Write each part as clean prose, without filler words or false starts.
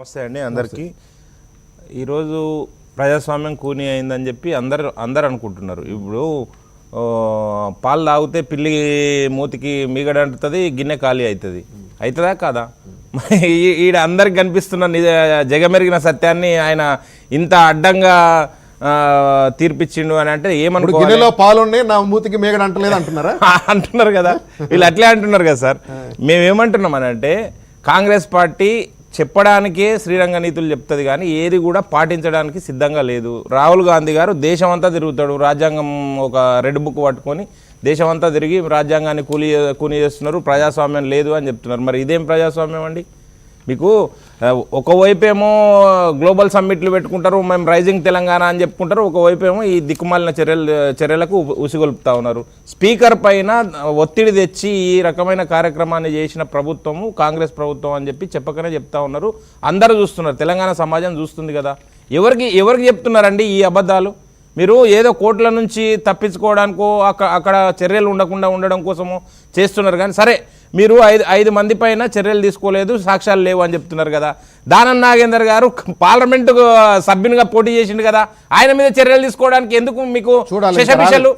నమస్తే అండి అందరికీ. ఈరోజు ప్రజాస్వామ్యం కూని అయిందని చెప్పి అందరు అనుకుంటున్నారు. ఇప్పుడు పాలు తాగితే పిల్లి మూతికి మీగడ అంటుతుంది, గిన్నె ఖాళీ అవుతుంది. అవుతుందా కాదా? ఈడ అందరికి కనిపిస్తున్న జగమెరిగిన సత్యాన్ని ఆయన ఇంత అడ్డంగా తీర్పిచ్చిండు అని అంటే ఏమనుకో పాలుండే నా మూతికి మీగడ అంటలేదు అంటున్నారా అంటున్నారు కదా, వీళ్ళు అట్లే అంటున్నారు కదా సార్. మేమేమంటున్నాం అని అంటే కాంగ్రెస్ పార్టీ చెప్పడానికే శ్రీరంగ నీతులు చెప్తుంది కానీ ఏది కూడా పాటించడానికి సిద్ధంగా లేదు. రాహుల్ గాంధీ గారు దేశమంతా తిరుగుతాడు, రాజ్యాంగం ఒక రెడ్ బుక్ పట్టుకొని దేశమంతా తిరిగి రాజ్యాంగాన్ని కూని చేస్తున్నారు, ప్రజాస్వామ్యం లేదు అని చెప్తున్నారు. మరి ఇదేం ప్రజాస్వామ్యం అండి? మీకు ఒకవైపేమో గ్లోబల్ సమ్మిట్లు పెట్టుకుంటారు, మేము రైజింగ్ తెలంగాణ అని చెప్పుకుంటారు, ఒకవైపేమో ఈ దిక్కుమాలిన చర్యలకు ఉసిగొల్పుతా ఉన్నారు. స్పీకర్ పైన ఒత్తిడి తెచ్చి ఈ రకమైన కార్యక్రమాన్ని చేసిన ప్రభుత్వము కాంగ్రెస్ ప్రభుత్వం అని చెప్పి చెప్పకనే చెప్తా ఉన్నారు. అందరూ చూస్తున్నారు, తెలంగాణ సమాజం చూస్తుంది కదా. ఎవరికి చెప్తున్నారండి ఈ అబద్ధాలు? మీరు ఏదో కోట్ల నుంచి తప్పించుకోవడానికో అక్కడ చర్యలు ఉండకుండా ఉండడం కోసమో చేస్తున్నారు. కానీ సరే, మీరు ఐదు మంది పైన చర్యలు తీసుకోలేదు, సాక్ష్యాలు లేవు అని చెప్తున్నారు కదా. దానం నాగేందర్ గారు పార్లమెంటు సభ్యునిగా పోటీ చేసిండు కదా, ఆయన మీద చర్యలు తీసుకోవడానికి ఎందుకు మీకు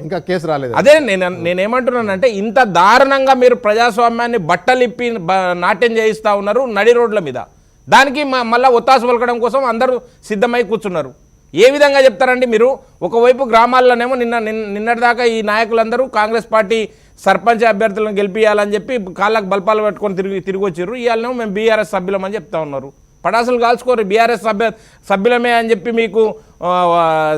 ఇంకా కేసు రాలేదు? అదే నేనేమంటున్నానంటే, ఇంత దారుణంగా మీరు ప్రజాస్వామ్యాన్ని బట్టలిప్పి నాట్యం చేయిస్తూ ఉన్నారు నడి రోడ్ల మీద. దానికి మళ్ళీ ఒత్తాసు పలకడం కోసం అందరూ సిద్ధమై కూర్చున్నారు. ఏ విధంగా చెప్తారండి మీరు? ఒకవైపు గ్రామాల్లోనేమో నిన్నటిదాకా ఈ నాయకులందరూ కాంగ్రెస్ పార్టీ సర్పంచ్ అభ్యర్థులను గెలిపియాలని చెప్పి కాళ్ళకు బల్పాలు పెట్టుకొని తిరిగి వచ్చారు. ఇవాళనేమో మేము బీఆర్ఎస్ సభ్యులమని చెప్తా ఉన్నారు. పటాసులు కాల్చుకోరు, బీఆర్ఎస్ సభ్యులమే అని చెప్పి మీకు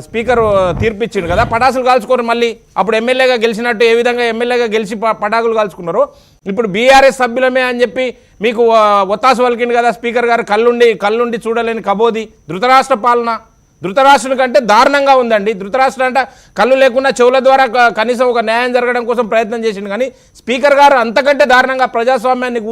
స్పీకర్ తీర్పిచ్చిండు కదా, పటాసులు కాల్చుకోరు. మళ్ళీ అప్పుడు ఎమ్మెల్యేగా గెలిచినట్టు ఏ విధంగా ఎమ్మెల్యేగా గెలిచి పటాకులు కాల్చుకున్నారు, ఇప్పుడు బీఆర్ఎస్ సభ్యులమే అని చెప్పి మీకు ఒత్తాసు పలికిండు కదా స్పీకర్ గారు. కళ్ళుండి చూడలేని కబోది ధృతరాష్ట్ర పాలన. ధృతరాష్ట్రుని కంటే దారుణంగా ఉందండి. ధృతరాష్ట్రం అంటే కళ్ళు లేకుండా చెవుల ద్వారా కనీసం ఒక న్యాయం జరగడం కోసం ప్రయత్నం చేసిండు. కానీ స్పీకర్ గారు అంతకంటే దారుణంగా ప్రజాస్వామ్యాన్ని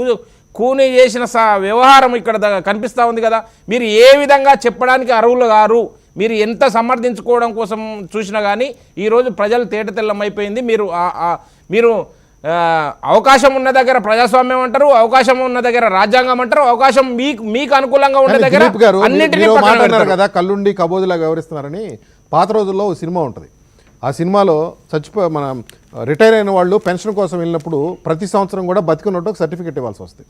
కూని చేసిన వ్యవహారం ఇక్కడ కనిపిస్తూ ఉంది కదా. మీరు ఏ విధంగా చెప్పడానికి అర్హులు గారు? మీరు ఎంత సమర్థించుకోవడం కోసం చూసినా కానీ ఈరోజు ప్రజలు తేటతెల్లమైపోయింది. మీరు అవకాశం ఉన్న దగ్గర ప్రజాస్వామ్యం అంటారు, అవకాశం ఉన్న దగ్గర రాజ్యాంగం అంటారు, అవకాశం మీకు అనుకూలంగా ఉన్న దగ్గర అన్నింటినీ కదా కళ్ళుండి కబోదిలా వ్యవహరిస్తున్నారని. పాత రోజుల్లో ఒక సినిమా ఉంటుంది, ఆ సినిమాలో మన రిటైర్ అయిన వాళ్ళు పెన్షన్ కోసం వెళ్ళినప్పుడు ప్రతి సంవత్సరం కూడా బతికున్నట్టు ఒక సర్టిఫికేట్ ఇవ్వాల్సి వస్తుంది.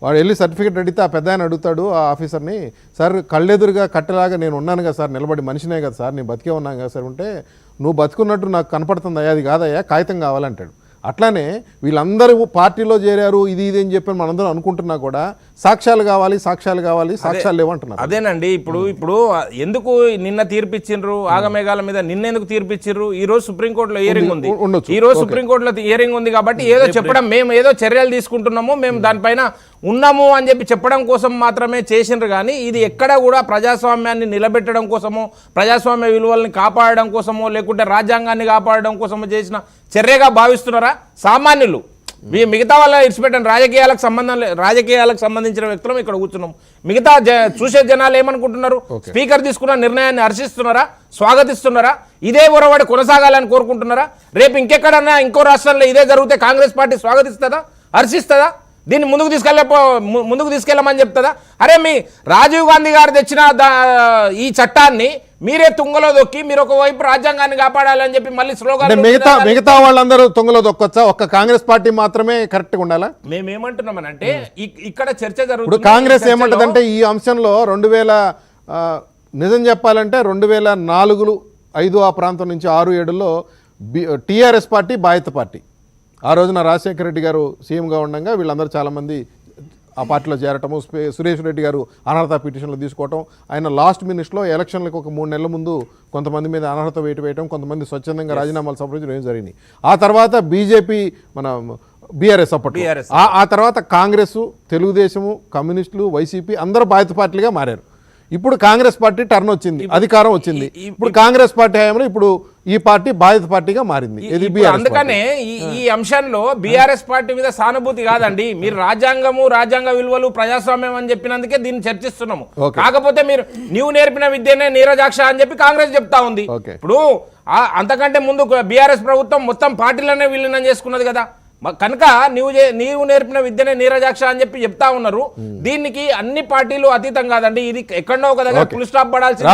వాడు వెళ్ళి సర్టిఫికేట్ అడిగితే ఆ పెద్ద ఆయన అడుగుతాడు ఆ ఆఫీసర్ని, సార్ కళ్ళెదురుగా కట్టెలాగా నేను ఉన్నాను కదా సార్, నిలబడి మనిషినే కదా సార్, నేను బతికే ఉన్నాను కదా సార్ ఉంటే, నువ్వు బతుకున్నట్టు నాకు కనపడుతుందయ్యా, అది కాదయ్యా కాగితం కావాలంటాడు. అట్లానే వీళ్ళందరూ పార్టీలో చేరారు ఇది అని చెప్పి మనందరం అనుకుంటున్నా కూడా సాక్ష్యాలు కావాలి, సాక్ష్యాలు లేవంటున్నారు. అదేనండి. ఇప్పుడు ఎందుకు నిన్న తీర్పిచ్చిండ్రు ఆగమేఘాల మీద? నిన్నెందుకు తీర్పిచ్చిర్రు? ఈ రోజు సుప్రీంకోర్టులో హియరింగ్ ఉంది. ఈ రోజు సుప్రీంకోర్టులో హియరింగ్ ఉంది కాబట్టి ఏదో చెప్పడం, మేము ఏదో చర్యలు తీసుకుంటున్నాము, మేము దానిపైన ఉన్నాము అని చెప్పి చెప్పడం కోసం మాత్రమే చేసిండ్రు. కానీ ఇది ఎక్కడ కూడా ప్రజాస్వామ్యాన్ని నిలబెట్టడం కోసమో, ప్రజాస్వామ్య విలువల్ని కాపాడడం కోసమో, లేకుంటే రాజ్యాంగాన్ని కాపాడడం కోసమో చేసిన చర్యగా భావిస్తున్నారా సామాన్యులు? మిగతా వాళ్ళ ఇడిచిపెట్టండి, రాజకీయాలకు సంబంధించిన వ్యక్తులం ఇక్కడ కూర్చున్నాం. మిగతా చూసే జనాలు ఏమనుకుంటున్నారు? స్పీకర్ తీసుకున్న నిర్ణయాన్ని హర్షిస్తున్నారా, స్వాగతిస్తున్నారా? ఇదే ఒరవడి కొనసాగాలని కోరుకుంటున్నారా? రేపు ఇంకెక్కడన్నా ఇంకో రాష్ట్రంలో ఇదే జరిగితే కాంగ్రెస్ పార్టీ స్వాగతిస్తుందా, హర్షిస్తుందా? దీన్ని ముందుకు తీసుకెళ్ళమని చెప్తుందా? అరే, మీ రాజీవ్ గాంధీ గారు తెచ్చిన ఈ చట్టాన్ని మీరే తుంగలో దొక్కి మీరు ఒకవైపు రాజ్యాంగాన్ని కాపాడాలని చెప్పి మళ్ళీ స్లోగన్ మిగతా వాళ్ళందరూ తుంగలో దొక్కొచ్చా, ఒక్క కాంగ్రెస్ పార్టీ మాత్రమే కరెక్ట్ గా ఉండాలా? మేమేమంటున్నామనంటే ఇక్కడ చర్చ జరుగుతుంది. కాంగ్రెస్ ఏమంటదంటే ఈ అంశంలో నిజం చెప్పాలంటే 2004, 2005 ఆ ప్రాంతం నుంచి 6, 7లో టీఆర్ఎస్ పార్టీ బాధిత పార్టీ. ఆ రోజున రాజశేఖర రెడ్డి గారు సీఎంగా ఉండగా వీళ్ళందరూ చాలామంది ఆ పార్టీలో చేరటము, సురేష్ రెడ్డి గారు అనర్హత పిటిషన్లు తీసుకోవటం, ఆయన లాస్ట్ మినిట్లో ఎలక్షన్లకు ఒక 3 నెలల ముందు కొంతమంది మీద అనర్హత వేయటం, కొంతమంది స్వచ్ఛందంగా రాజీనామాలు సమర్పించడం ఏం జరిగింది. ఆ తర్వాత బీజేపీ బీఆర్ఎస్ అప్పట్లో, ఆ తర్వాత కాంగ్రెస్, తెలుగుదేశము, కమ్యూనిస్టులు, వైసీపీ అందరూ బాధిత పార్టీలుగా మారారు. ఇప్పుడు కాంగ్రెస్ పార్టీ టర్న్ వచ్చింది, అధికారం వచ్చింది. ఇప్పుడు కాంగ్రెస్ పార్టీ హయాంలో ఇప్పుడు ఈ పార్టీ బాధిత పార్టీగా మారింది. అందుకనే ఈ అంశంలో బీఆర్ఎస్ పార్టీ మీద సానుభూతి కాదండి. మీరు రాజ్యాంగ విలువలు, ప్రజాస్వామ్యం అని చెప్పినందుకే దీన్ని చర్చిస్తున్నాము. కాకపోతే మీరు నీవు నేర్పిన విద్యనే నీరజాక్ష అని చెప్పి కాంగ్రెస్ చెప్తా ఉంది. ఇప్పుడు అంతకంటే ముందు బీఆర్ఎస్ ప్రభుత్వం మొత్తం పార్టీలనే విలీనం చేసుకున్నది కదా. కనుక నీవు నేర్పిన విద్యనే నీరజాక్ష అని చెప్పి చెప్తా ఉన్నారు. దీనికి అన్ని పార్టీలు అతీతం కాదండి, ఇది ఎక్కడో ఒక దగ్గర ఫుల్ స్టాప్ పడాల్సింది.